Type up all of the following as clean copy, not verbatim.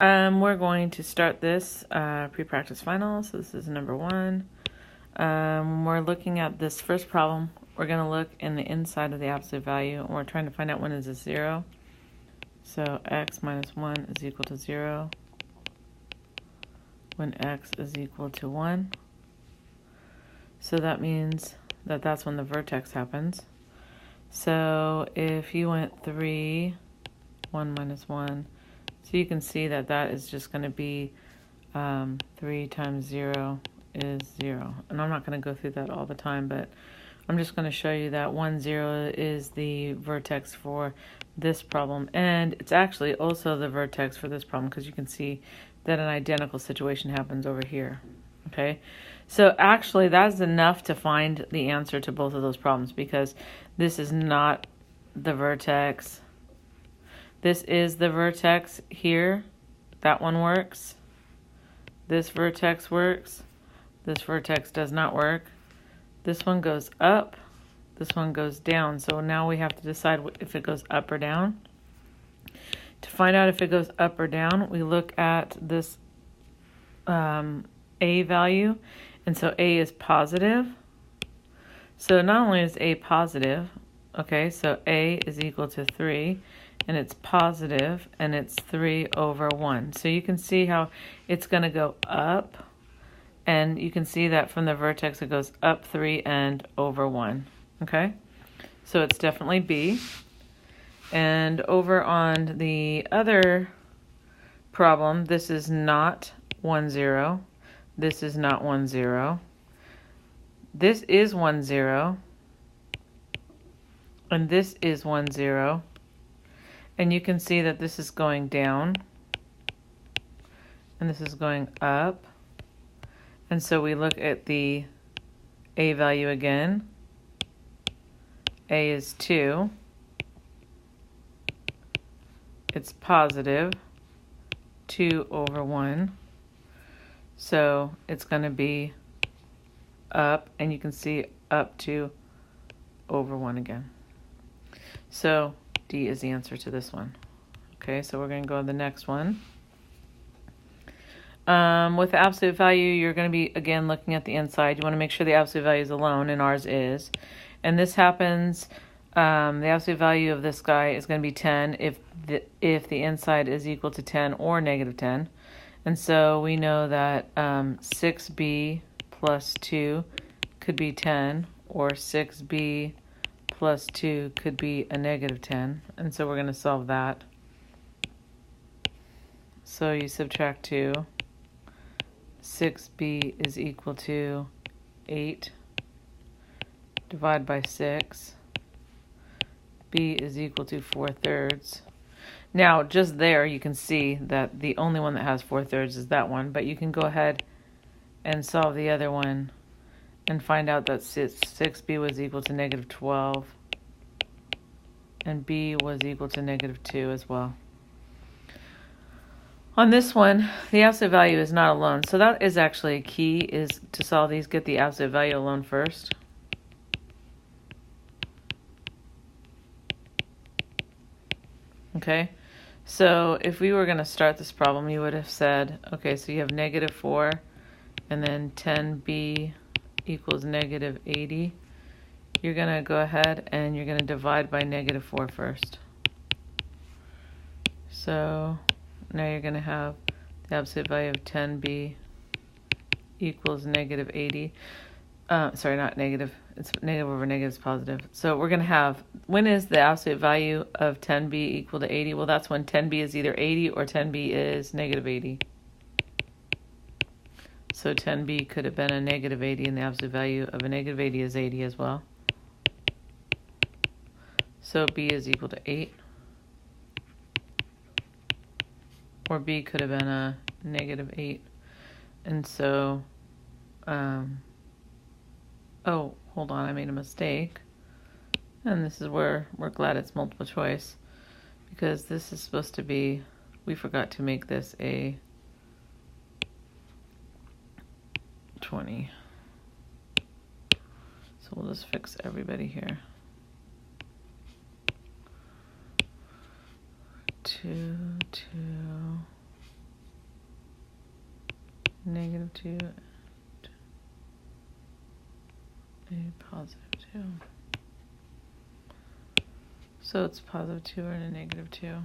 We're going to start this pre-practice final. So this is number 1. We're looking at this first problem. We're going to look in the inside of the absolute value, and we're trying to find out when is this 0. So x minus 1 is equal to 0 when x is equal to 1. So that means that that's when the vertex happens. So if you went 3, 1 minus 1, so you can see that that is just going to be 3 times 0 is 0. And I'm not going to go through that all the time, but I'm just going to show you that 1, 0 is the vertex for this problem. And it's actually also the vertex for this problem because you can see that an identical situation happens over here. Okay, so actually that's enough to find the answer to both of those problems because this is not the vertex. This is the vertex here. That one works. This vertex works. This vertex does not work. This one goes up. This one goes down. So now we have to decide if it goes up or down. To find out if it goes up or down, we look at this A value. And so A is positive. So not only is A positive, okay, so A is equal to 3. And it's positive, and it's 3 over 1. So you can see how it's going to go up, and you can see that from the vertex it goes up 3 and over 1. Okay, so it's definitely B. And over on the other problem, this is not 1, 0. This is not 1, 0. This is 1, 0. And this is 1, 0. And you can see that this is going down, and this is going up. And so we look at the A value again. A is 2. It's positive, 2 over 1. So it's going to be up, and you can see up 2 over 1 again. So D is the answer to this one. Okay, so we're going to go to the next one. With the absolute value, you're going to be, again, looking at the inside. You want to make sure the absolute value is alone, and ours is. And this happens, the absolute value of this guy is going to be 10 if the inside is equal to 10 or negative 10. And so we know that 6b plus 2 could be 10, or 6b plus 2 could be a negative 10. And so we're going to solve that. So you subtract 2. 6b is equal to 8. Divide by 6. B is equal to 4/3. Now, just there, you can see that the only one that has 4/3 is that one. But you can go ahead and solve the other one and find out that 6b was equal to negative 12. And B was equal to negative 2 as well. On this one, the absolute value is not alone. So that is actually a key, is to solve these, get the absolute value alone first. Okay, so if we were going to start this problem, you would have said, okay, so you have negative 4, and then 10b equals negative 80. You're going to go ahead and you're going to divide by negative 4 first. So now you're going to have the absolute value of 10b equals negative 80. Sorry, not negative. It's negative over negative is positive. So we're going to have, when is the absolute value of 10b equal to 80? Well, that's when 10b is either 80 or 10b is negative 80. So 10b could have been a negative 80, and the absolute value of a negative 80 is 80 as well. So B is equal to 8. Or B could have been a negative 8. And so, oh, hold on, I made a mistake. And this is where we're glad it's multiple choice, because this is supposed to be, we forgot to make this a 20. So we'll just fix everybody here. 2, 2, -2, and a +2. So it's +2 and a -2.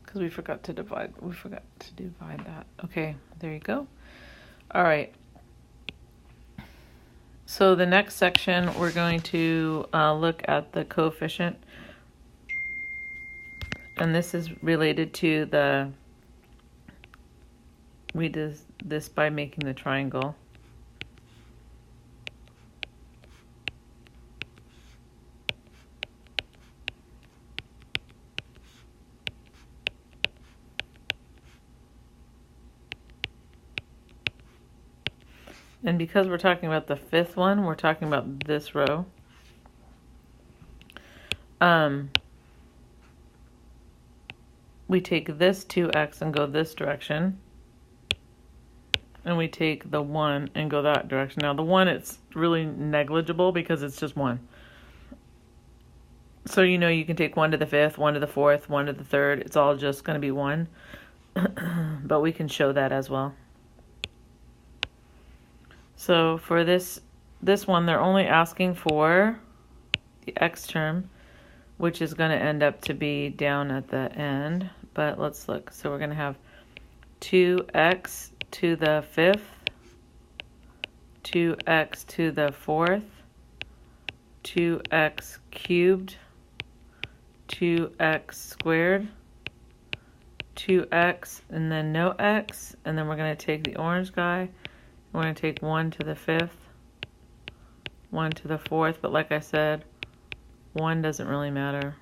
Because we forgot to divide that. Okay, there you go. All right. So the next section, we're going to look at the coefficient. And this is related to the, we did this by making the triangle. And because we're talking about the fifth one, we're talking about this row. We take this 2x and go this direction. And we take the 1 and go that direction. Now the 1, it's really negligible because it's just 1. So you know you can take 1 to the 5th, 1 to the 4th, 1 to the 3rd. It's all just going to be 1. But we can show that as well. So for this one, they're only asking for the x term, which is going to end up to be down at the end. But let's look. So we're going to have 2x to the 5th, 2x to the 4th, 2x cubed, 2x squared, 2x, and then no x. And then we're going to take the orange guy. We're going to take 1 to the 5th, 1 to the 4th, but like I said, 1 doesn't really matter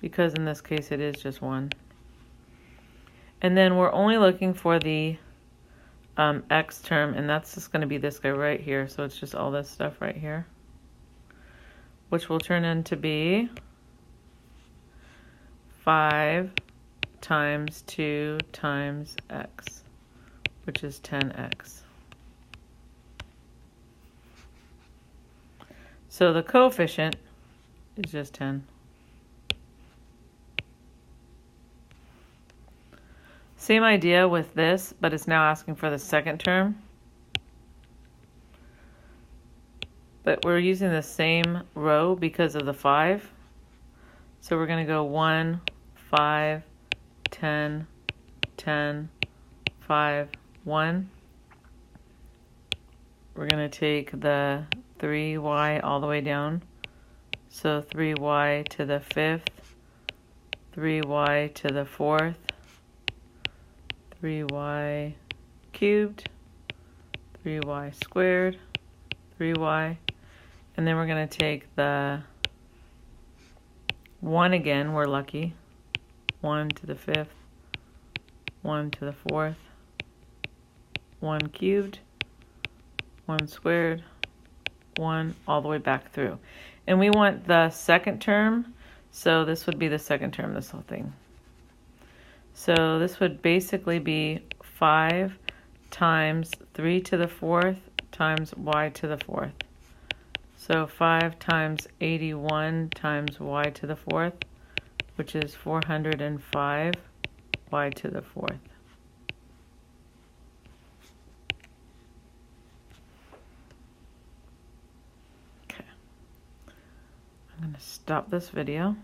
because in this case it is just 1. And then we're only looking for the x term, and that's just going to be this guy right here. So it's just all this stuff right here, which will turn into be 5 times 2 times x, which is 10x. So the coefficient is just 10. Same idea with this, but it's now asking for the second term. But we're using the same row because of the 5. So we're going to go 1, 5, 10, 10, 5, 1. We're going to take the 3y all the way down. So 3y to the 5th, 3y to the 4th, 3y cubed, 3y squared, 3y. And then we're going to take the 1 again, we're lucky. 1 to the 5th, 1 to the 4th, 1 cubed, 1 squared, 1 all the way back through. And we want the second term, so this would be the second term, this whole thing. So this would basically be 5 times 3 to the 4th times y to the 4th. So 5 times 81 times y to the 4th, which is 405 y to the 4th. Okay. I'm going to stop this video.